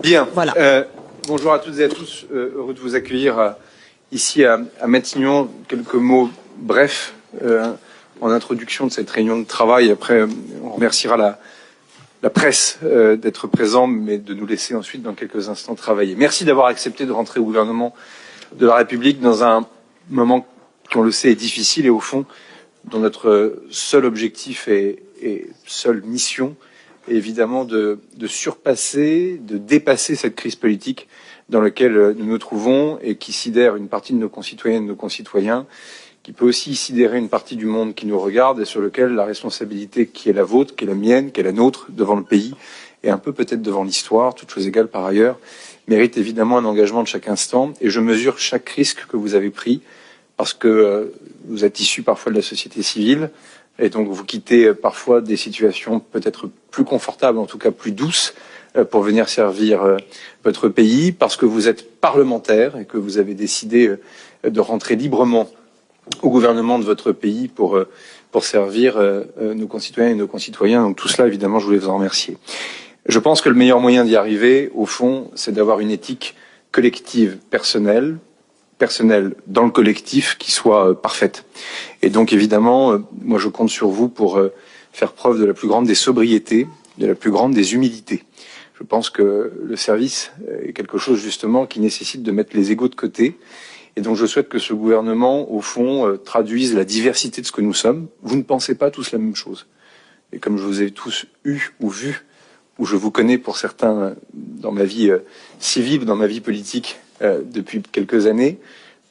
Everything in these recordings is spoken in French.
Bien. Voilà. Bonjour à toutes et à tous. Heureux de vous accueillir ici à Matignon. Quelques mots brefs en introduction de cette réunion de travail. Après, on remerciera la presse d'être présent, mais de nous laisser ensuite dans quelques instants travailler. Merci d'avoir accepté de rentrer au gouvernement de la République dans un moment qui, on le sait, est difficile et au fond, dont notre seul objectif et seule mission est évidemment de surpasser, de dépasser cette crise politique dans laquelle nous nous trouvons et qui sidère une partie de nos concitoyennes et de nos concitoyens, qui peut aussi sidérer une partie du monde qui nous regarde et sur lequel la responsabilité qui est la vôtre, qui est la mienne, qui est la nôtre devant le pays et un peu peut-être devant l'histoire, toutes choses égales par ailleurs, mérite évidemment un engagement de chaque instant. Et je mesure chaque risque que vous avez pris parce que vous êtes issus parfois de la société civile et donc vous quittez parfois des situations peut-être plus confortables, en tout cas plus douces, pour venir servir votre pays, parce que vous êtes parlementaire et que vous avez décidé de rentrer librement au gouvernement de votre pays pour servir nos concitoyennes et nos concitoyens. Donc tout cela, évidemment, je voulais vous en remercier. Je pense que le meilleur moyen d'y arriver, au fond, c'est d'avoir une éthique collective personnelle dans le collectif qui soit parfaite. Et donc, évidemment, moi, je compte sur vous pour faire preuve de la plus grande des sobriétés, de la plus grande des humilités. Je pense que le service est quelque chose, justement, qui nécessite de mettre les égos de côté. Et donc, je souhaite que ce gouvernement, au fond, traduise la diversité de ce que nous sommes. Vous ne pensez pas tous la même chose. Et comme je vous ai tous eu ou vu, ou je vous connais pour certains dans ma vie civile, dans ma vie politique depuis quelques années,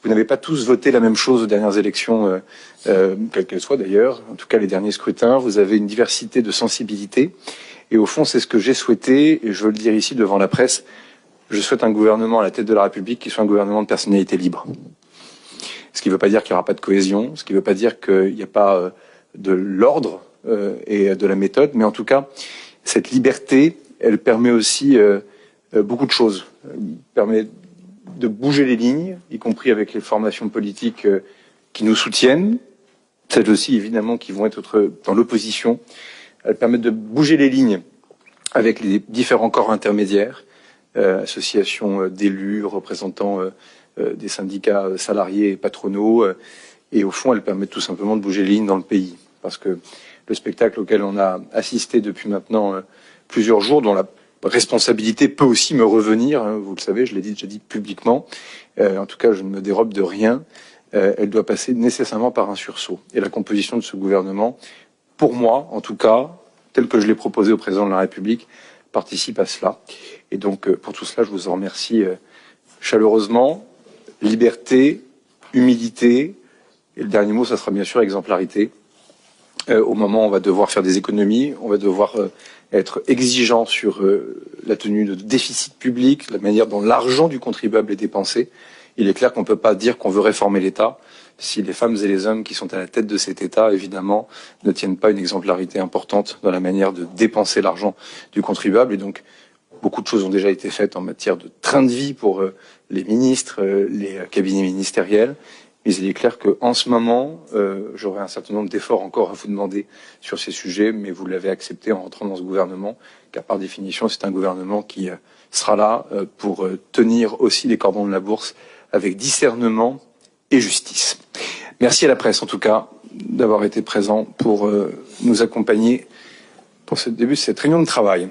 vous n'avez pas tous voté la même chose aux dernières élections, quelles qu'elles soient d'ailleurs, en tout cas les derniers scrutins. Vous avez une diversité de sensibilités. Et au fond, c'est ce que j'ai souhaité, et je veux le dire ici devant la presse, je souhaite un gouvernement à la tête de la République qui soit un gouvernement de personnalité libre. Ce qui ne veut pas dire qu'il n'y aura pas de cohésion, ce qui ne veut pas dire qu'il n'y a pas de l'ordre et de la méthode, mais en tout cas, cette liberté, elle permet aussi beaucoup de choses. Elle permet de bouger les lignes, y compris avec les formations politiques qui nous soutiennent, celles aussi évidemment qui vont être dans l'opposition. Elle permet de bouger les lignes avec les différents corps intermédiaires, associations d'élus, représentants des syndicats salariés et patronaux, et au fond, elle permet tout simplement de bouger les lignes dans le pays. Parce que le spectacle auquel on a assisté depuis maintenant plusieurs jours, dont la responsabilité peut aussi me revenir, hein, vous le savez, je l'ai déjà dit publiquement, en tout cas je ne me dérobe de rien, elle doit passer nécessairement par un sursaut. Et la composition de ce gouvernement, pour moi en tout cas, tel que je l'ai proposé au président de la République, participe à cela. Et donc pour tout cela, je vous en remercie chaleureusement. Liberté, humilité, et le dernier mot, ça sera bien sûr exemplarité. Au moment où on va devoir faire des économies, on va devoir être exigeant sur la tenue de déficit public, la manière dont l'argent du contribuable est dépensé. Il est clair qu'on ne peut pas dire qu'on veut réformer l'État si les femmes et les hommes qui sont à la tête de cet État, évidemment, ne tiennent pas une exemplarité importante dans la manière de dépenser l'argent du contribuable. Et donc, beaucoup de choses ont déjà été faites en matière de train de vie pour les ministres, les cabinets ministériels. Mais il est clair qu'en ce moment, j'aurai un certain nombre d'efforts encore à vous demander sur ces sujets, mais vous l'avez accepté en rentrant dans ce gouvernement, car par définition, c'est un gouvernement qui sera là pour tenir aussi les cordons de la bourse avec discernement et justice. Merci à la presse, en tout cas, d'avoir été présent pour nous accompagner pour ce début de cette réunion de travail.